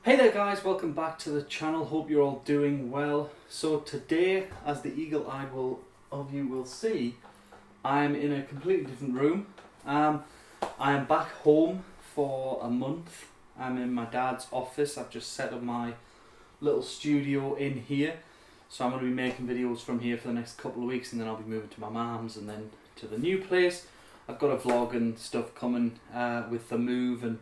Hey there guys, welcome back to the channel. Hope you're all doing well. So today, as the eagle-eyed of you will see, I'm in a completely different room. I am back home for a month. I'm in my dad's office. I've just set up my little studio in here. So I'm going to be making videos from here for the next couple of weeks, and then I'll be moving to my mum's and then to the new place. I've got a vlog and stuff coming with the move and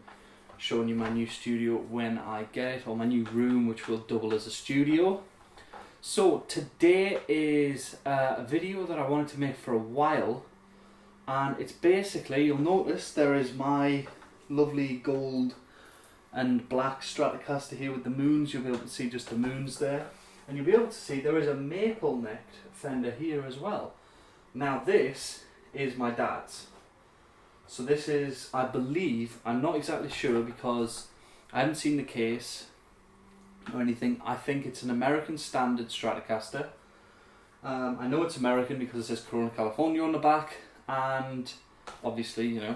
showing you my new studio when I get it, or my new room, which will double as a studio. So today is a video that I wanted to make for a while, and it's basically, you'll notice there is my lovely gold and black Stratocaster here with the moons. You'll be able to see just the moons there, and you'll be able to see there is a maple necked fender here as well. Now this is my dad's. So this is, I believe, I'm not exactly sure because I haven't seen the case or anything. I think it's an American standard Stratocaster. I know it's American because it says Corona, California on the back, and obviously, you know,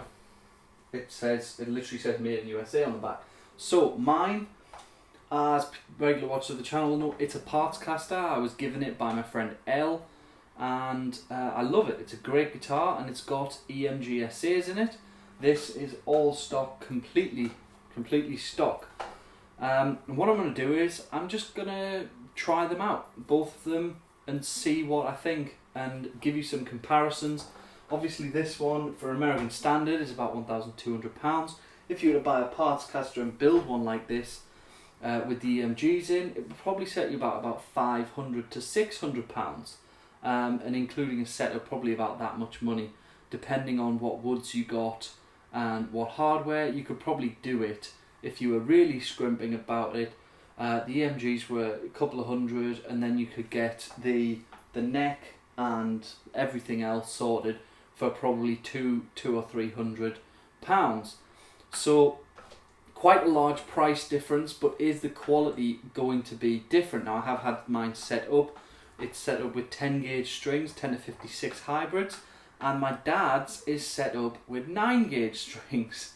it literally says made in USA on the back. So mine, as regular watchers of the channel will know, it's a Partscaster. I was given it by my friend Elle. And I love it. It's a great guitar, and it's got EMG in it. This is all stock, completely stock. And what I'm going to do is I'm just going to try them out, both of them, and see what I think and give you some comparisons. Obviously this one for American standard is about £1,200. If you were to buy a Partscaster and build one like this with the EMGs in, it would probably set you about £500 to £600. And including a setup, probably about that much money, depending on what woods you got and what hardware. You could probably do it if you were really scrimping about it. The EMGs were a couple of hundred, and then you could get the neck and everything else sorted for probably two or £300. So quite a large price difference, but is the quality going to be different? Now I have had mine set up. It's set up with 10 gauge strings, 10 to 56 hybrids, and my dad's is set up with 9 gauge strings,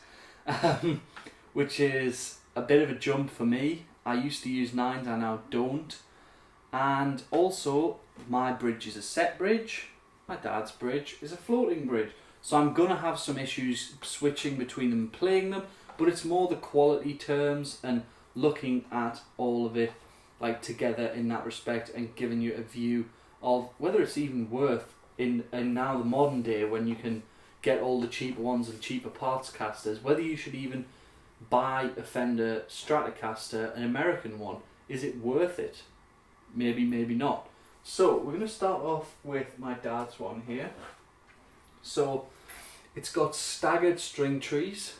which is a bit of a jump for me. I used to use 9s, I now don't. And also, my bridge is a set bridge, my dad's bridge is a floating bridge. So I'm going to have some issues switching between them and playing them, but it's more the quality terms and looking at all of it like together in that respect, and giving you a view of whether it's even worth in now the modern day when you can get all the cheaper ones and cheaper Partscasters, whether you should even buy a Fender Stratocaster, an American one. Is it worth it? Maybe, maybe not. So we're going to start off with my dad's one here. So it's got staggered string trees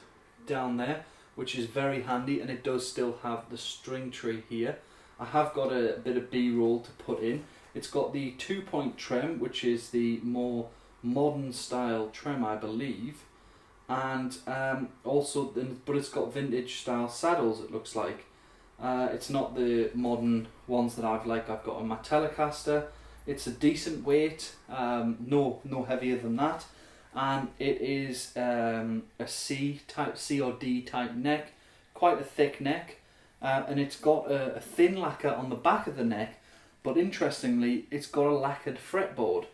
down there, which is very handy, and it does still have the string tree here. I have got a bit of B-roll to put in. It's got the 2-point trem, which is the more modern style trem, I believe, and also, but it's got vintage style saddles. It looks like it's not the modern ones that I've got on my Telecaster. It's a decent weight, no heavier than that, and it is a C or D type neck, quite a thick neck. And it's got a thin lacquer on the back of the neck, but interestingly it's got a lacquered fretboard,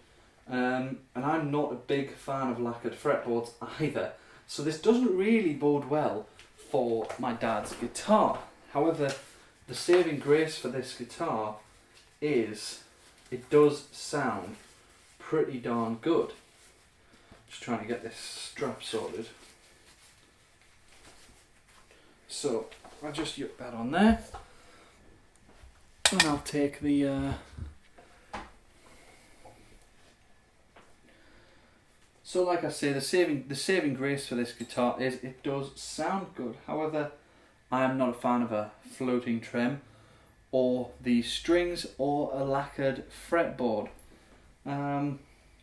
and I'm not a big fan of lacquered fretboards either, so this doesn't really bode well for my dad's guitar. However, the saving grace for this guitar is it does sound pretty darn good. Just trying to get this strap sorted. So I'll just yuck that on there, and I'll take the so like I say, the saving grace for this guitar is it does sound good. However, I am not a fan of a floating trem or the strings or a lacquered fretboard.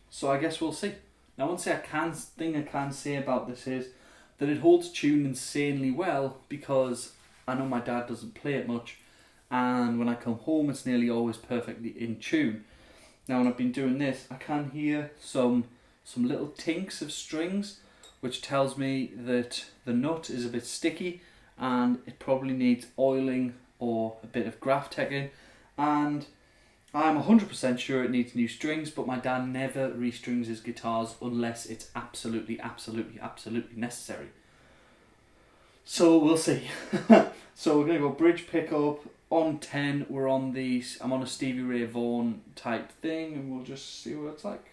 So I guess we'll see. Now one thing I can say about this is that it holds tune insanely well, because I know my dad doesn't play it much, and when I come home it's nearly always perfectly in tune. Now when I've been doing this, I can hear some little tinks of strings, which tells me that the nut is a bit sticky and it probably needs oiling or a bit of graph-teching, and I'm 100% sure it needs new strings, but my dad never restrings his guitars unless it's absolutely necessary. So we'll see. So we're going to go bridge pickup on 10. I'm on a Stevie Ray Vaughan type thing, and we'll just see what it's like.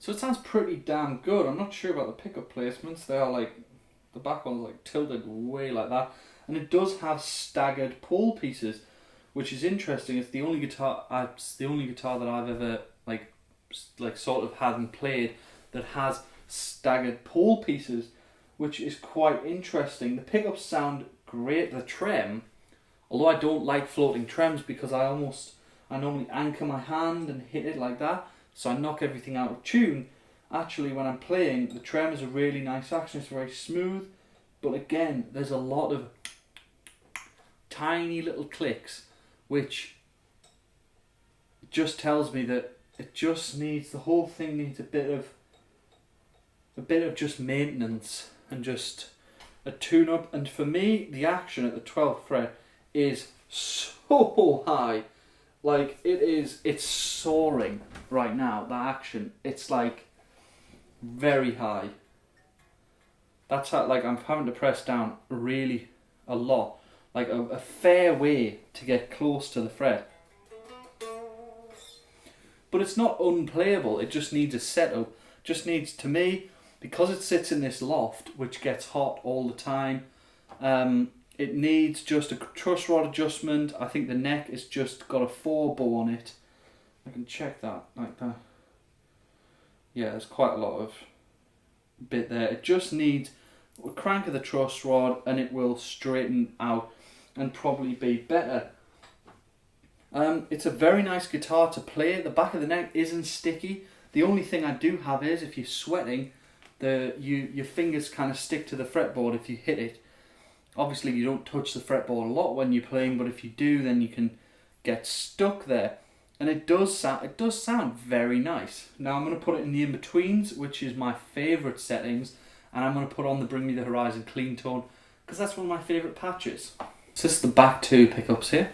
So it sounds pretty damn good. I'm not sure about the pickup placements. They are like, the back one's like tilted way like that. And it does have staggered pole pieces, which is interesting. It's the only guitar that I've ever like sort of had and played that has staggered pole pieces, which is quite interesting. The pickups sound great. The trem, although I don't like floating trems because I normally anchor my hand and hit it like that, so I knock everything out of tune. Actually, when I'm playing, the trem is a really nice action. It's very smooth, but again, there's a lot of tiny little clicks, which just tells me that the whole thing needs a bit of just maintenance and just a tune-up. And for me, the action at the 12th fret is so high. Like, it's soaring right now, that action. It's like very high. That's how, like, I'm having to press down really a lot. Like a fair way to get close to the fret. But it's not unplayable, it just needs a setup. Just needs, to me, because it sits in this loft, which gets hot all the time, it needs just a truss rod adjustment. I think the neck is just got a 4 bow on it. I can check that, like that. Yeah, there's quite a lot of bit there. It just needs a crank of the truss rod and it will straighten out and probably be better. It's a very nice guitar to play. The back of the neck isn't sticky. The only thing I do have is, if you're sweating, your fingers kind of stick to the fretboard if you hit it. Obviously you don't touch the fretboard a lot when you're playing, but if you do, then you can get stuck there. And it does sound very nice. Now I'm going to put it in the in-betweens, which is my favourite settings, and I'm going to put on the Bring Me the Horizon clean tone, because that's one of my favourite patches. So this is the back two pickups here.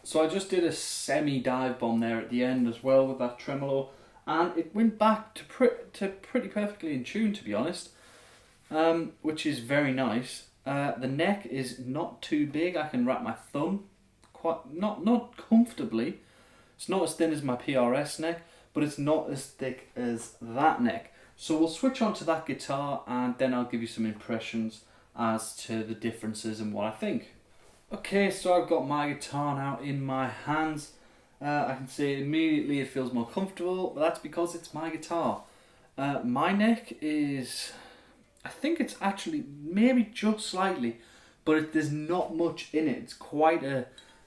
So I just did a semi dive bomb there at the end as well with that tremolo, and it went back to pretty perfectly in tune, to be honest, which is very nice. The neck is not too big. I can wrap my thumb quite not comfortably. It's not as thin as my PRS neck, but it's not as thick as that neck. So we'll switch on to that guitar and then I'll give you some impressions as to the differences and what I think. Okay, so I've got my guitar now in my hands. I can see immediately it feels more comfortable, but that's because it's my guitar. My neck is, I think it's actually maybe just slightly, but there's not much in it.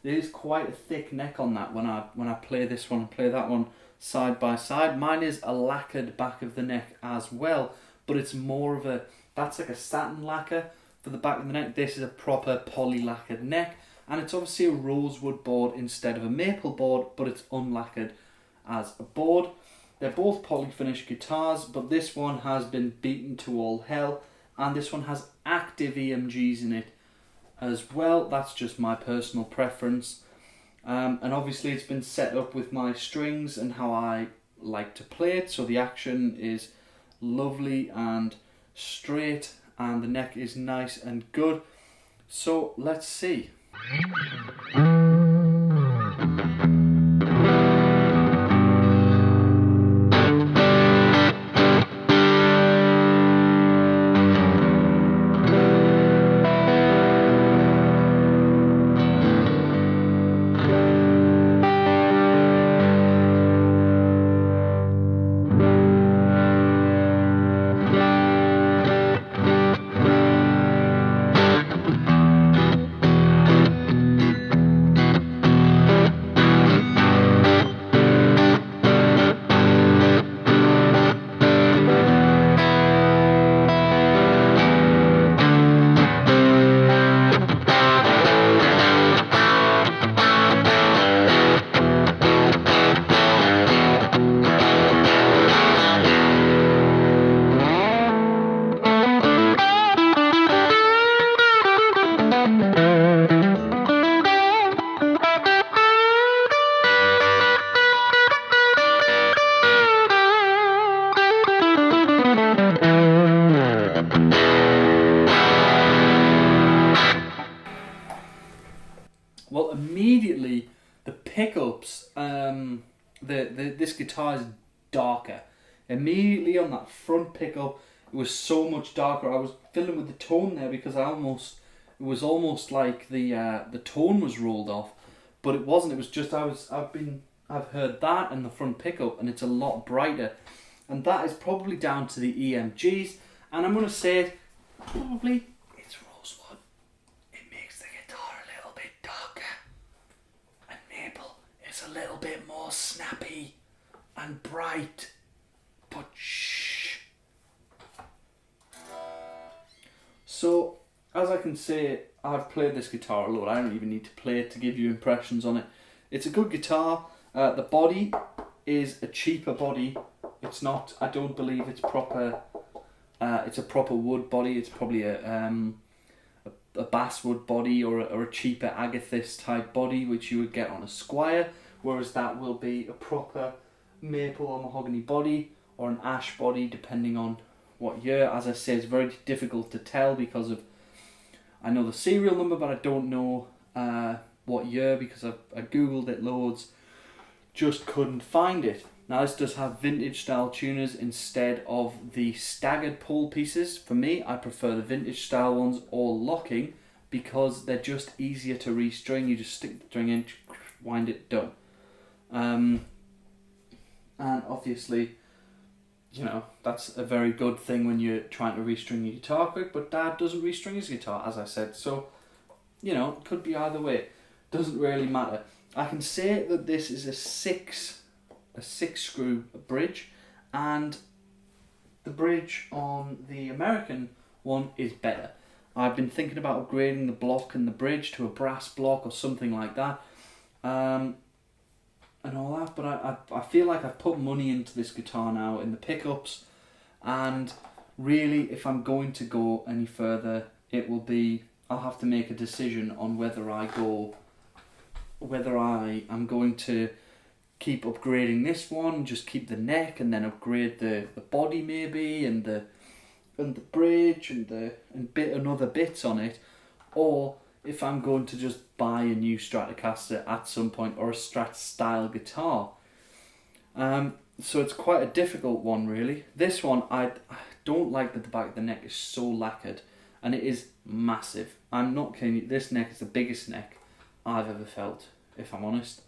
There is quite a thick neck on that when I play this one and play that one side by side. Mine is a lacquered back of the neck as well, but it's more of that's like a satin lacquer for the back of the neck. This is a proper poly lacquered neck, and it's obviously a rosewood board instead of a maple board, but it's unlacquered as a board. They're both poly finished guitars, but this one has been beaten to all hell, and this one has active EMGs in it as well. That's just my personal preference. And obviously it's been set up with my strings and how I like to play it, so the action is lovely and straight and the neck is nice and good. So let's see. Well, immediately the pickups, this guitar is darker. Immediately on that front pickup, it was so much darker. I was fiddling with the tone there because it was almost like the tone was rolled off, but it wasn't. It was just I've heard that in the front pickup, and it's a lot brighter, and that is probably down to the EMGs. And I'm gonna say it, probably it's rosewood. It makes the guitar a little bit darker, and maple is a little bit more snappy and bright. But shh. So, as I can say, I've played this guitar a lot. I don't even need to play it to give you impressions on it. It's a good guitar. The body is a cheaper body. It's not, I don't believe it's proper. It's a proper wood body. It's probably a basswood body or a cheaper amethyst type body, which you would get on a Squire, whereas that will be a proper maple or mahogany body or an ash body, depending on what year. As I say, it's very difficult to tell because of, I know the serial number, but I don't know what year because I googled it loads, just couldn't find it. Now this does have vintage style tuners instead of the staggered pole pieces. For me, I prefer the vintage style ones, all locking, because they're just easier to restring. You just stick the string in, wind it, done. And obviously, you know, that's a very good thing when you're trying to restring your guitar quick, but Dad doesn't restring his guitar, as I said, so, you know, it could be either way. Doesn't really matter. I can say that this is a six screw bridge, and the bridge on the American one is better. I've been thinking about upgrading the block and the bridge to a brass block or something like that, and all that, but I feel like I've put money into this guitar now in the pickups, and really if I'm going to go any further, I'll have to make a decision on whether I go whether I am going to keep upgrading this one, just keep the neck and then upgrade the body maybe and the bridge and other bits on it, or if I'm going to just buy a new Stratocaster at some point, or a Strat style guitar. So it's quite a difficult one really. This one, I don't like that the back of the neck is so lacquered, and it is massive. I'm not kidding you, this neck is the biggest neck I've ever felt, if I'm honest.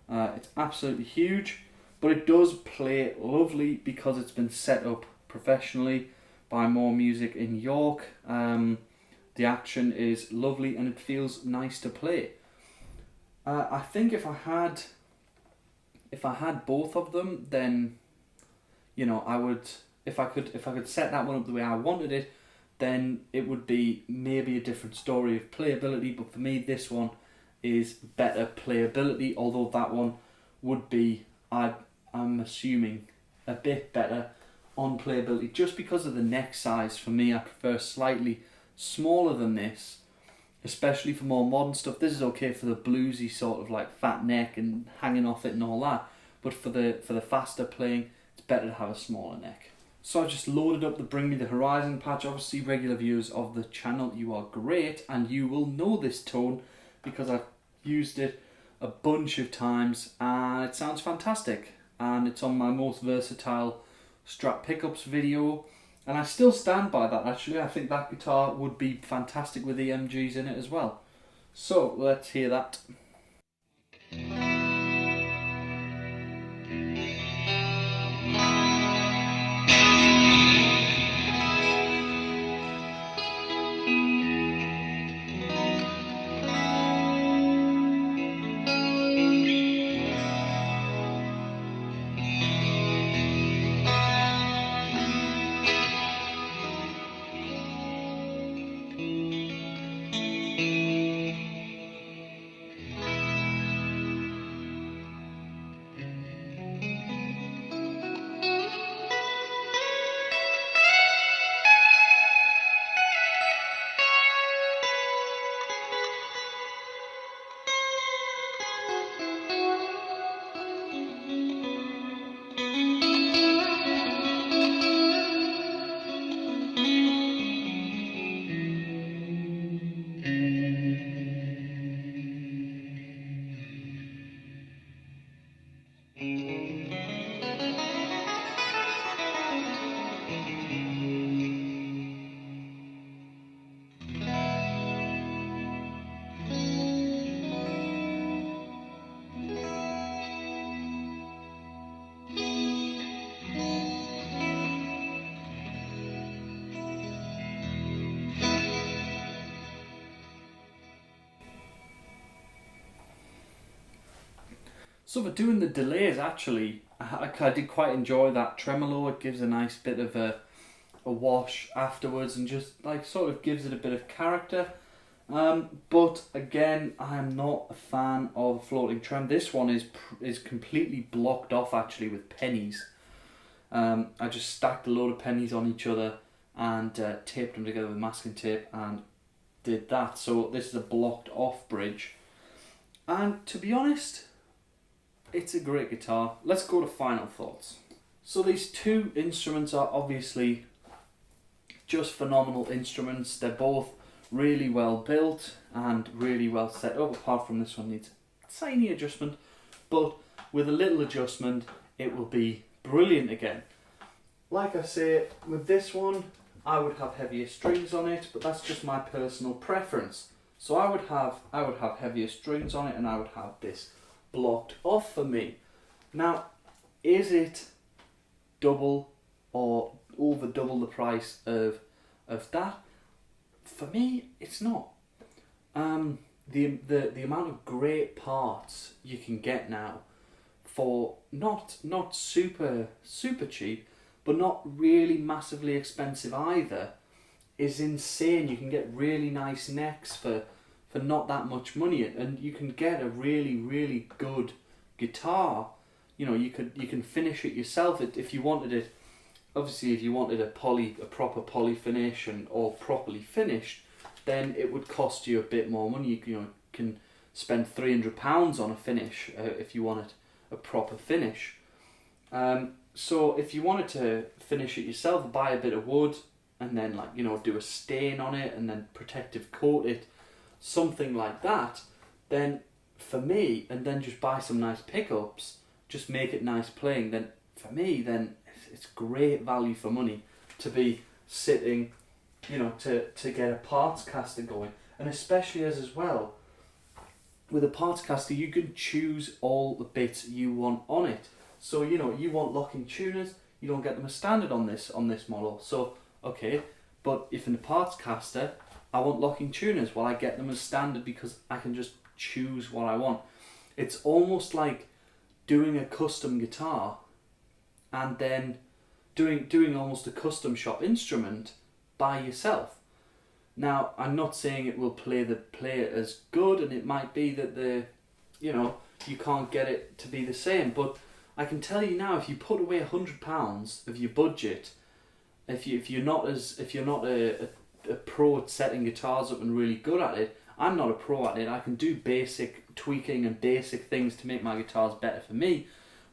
It's absolutely huge, but it does play lovely because it's been set up professionally by More Music in York. The action is lovely and it feels nice to play. I think if I had both of them, then I would. If I could set that one up the way I wanted it, then it would be maybe a different story of playability. But for me, this one is better playability. Although that one would be, I'm assuming, a bit better on playability, just because of the neck size. For me, I prefer slightly smaller than this, especially for more modern stuff. This is okay for the bluesy sort of like fat neck and hanging off it and all that, but for the faster playing, it's better to have a smaller neck. So I just loaded up the Bring Me the Horizon patch. Obviously, regular viewers of the channel, you are great and you will know this tone because I've used it a bunch of times and it sounds fantastic, and it's on my most versatile Strat pickups video. And I still stand by that actually. I think that guitar would be fantastic with EMGs in it as well. So let's hear that. So for doing the delays, actually, I did quite enjoy that tremolo. It gives a nice bit of a wash afterwards and just like sort of gives it a bit of character. But again, I am not a fan of floating trem. This one is completely blocked off actually with pennies. I just stacked a load of pennies on each other and taped them together with masking tape and did that. So this is a blocked off bridge. And to be honest, it's a great guitar. Let's go to final thoughts. So these two instruments are obviously just phenomenal instruments. They're both really well built and really well set up, apart from this one needs a tiny adjustment, but with a little adjustment it will be brilliant again. Like I say, with this one I would have heavier strings on it, but that's just my personal preference. So I would have heavier strings on it and I would have this blocked off for me. Now, is it double or over double the price of that? For me, it's not. The amount of great parts you can get now for not super cheap, but not really massively expensive either, is insane. You can get really nice necks for not that much money, and you can get a really good guitar. You know, you can finish it yourself if you wanted it. Obviously, if you wanted a proper poly finish or properly finished, then it would cost you a bit more money. You can spend £300 on a finish if you wanted a proper finish. So if you wanted to finish it yourself, buy a bit of wood and then, like, you know, do a stain on it and then protective coat it, something like that, then for me, and then just buy some nice pickups, just make it nice playing, then for me, then it's great value for money to be sitting, you know, to get a Partscaster going. And especially as well, with a Partscaster, you can choose all the bits you want on it. So, you know, you want locking tuners, you don't get them as standard on this model. So, okay, but if in the Partscaster, I want locking tuners, well, I get them as standard because I can just choose what I want. It's almost like doing a custom guitar and then doing almost a custom shop instrument by yourself. Now, I'm not saying it will play as good, and it might be that you can't get it to be the same, but I can tell you now, if you put away £100 of your budget, if you're not a pro at setting guitars up and really good at it, I'm not a pro at it. I can do basic tweaking and basic things to make my guitars better for me,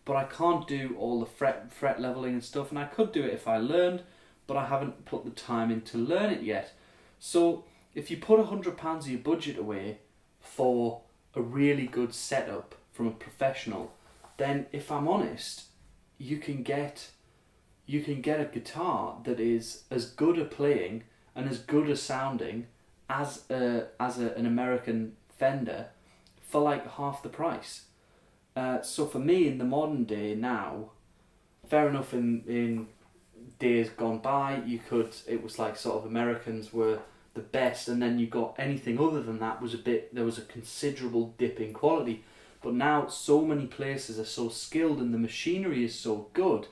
but I can't do all the fret leveling and stuff, and I could do it if I learned, but I haven't put the time in to learn it yet. So if you put £100 of your budget away for a really good setup from a professional, then if I'm honest, you can get a guitar that is as good at playing and as good as sounding as an American Fender for like half the price. So for me, in the modern day now, fair enough, in days gone by, it was like sort of Americans were the best, and then you got anything other than that there was a considerable dip in quality. But now so many places are so skilled and the machinery is so good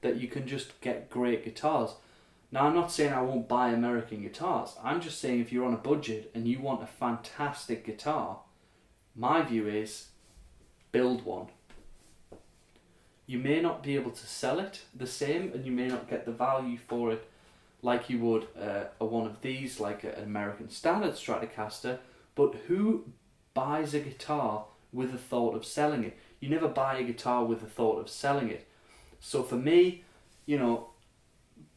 that you can just get great guitars. Now, I'm not saying I won't buy American guitars. I'm just saying if you're on a budget and you want a fantastic guitar, my view is build one. You may not be able to sell it the same, and you may not get the value for it like you would one of these, like an American standard Stratocaster, but who buys a guitar with the thought of selling it? You never buy a guitar with the thought of selling it. So for me, you know,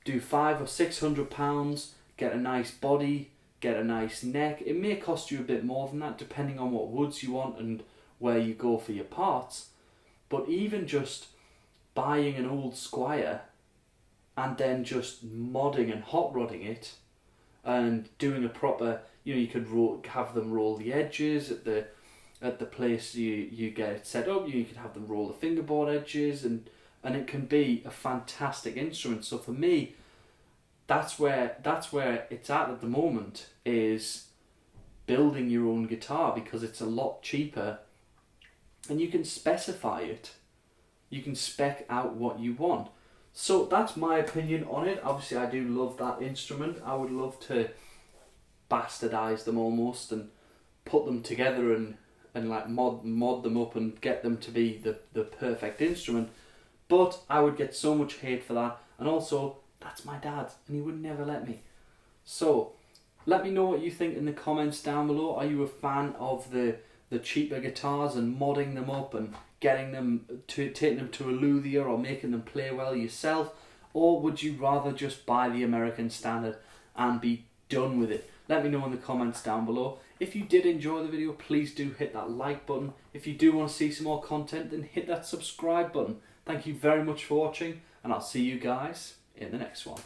do £500 or £600, get a nice body, get a nice neck. It may cost you a bit more than that depending on what woods you want and where you go for your parts. But even just buying an old Squire and then just modding and hot rodding it and doing a proper, you know, you could have them roll the edges at the place you get it set up. You could have them roll the fingerboard edges, and it can be a fantastic instrument. So for me, that's where it's at the moment, is building your own guitar, because it's a lot cheaper and you can specify it. You can spec out what you want. So that's my opinion on it. Obviously, I do love that instrument. I would love to bastardize them almost and put them together and like mod them up and get them to be the perfect instrument. But I would get so much hate for that. And also, that's my dad, and he would never let me. So let me know what you think in the comments down below. Are you a fan of the cheaper guitars and modding them up and taking them to a luthier or making them play well yourself? Or would you rather just buy the American standard and be done with it? Let me know in the comments down below. If you did enjoy the video, please do hit that like button. If you do want to see some more content, then hit that subscribe button. Thank you very much for watching, and I'll see you guys in the next one.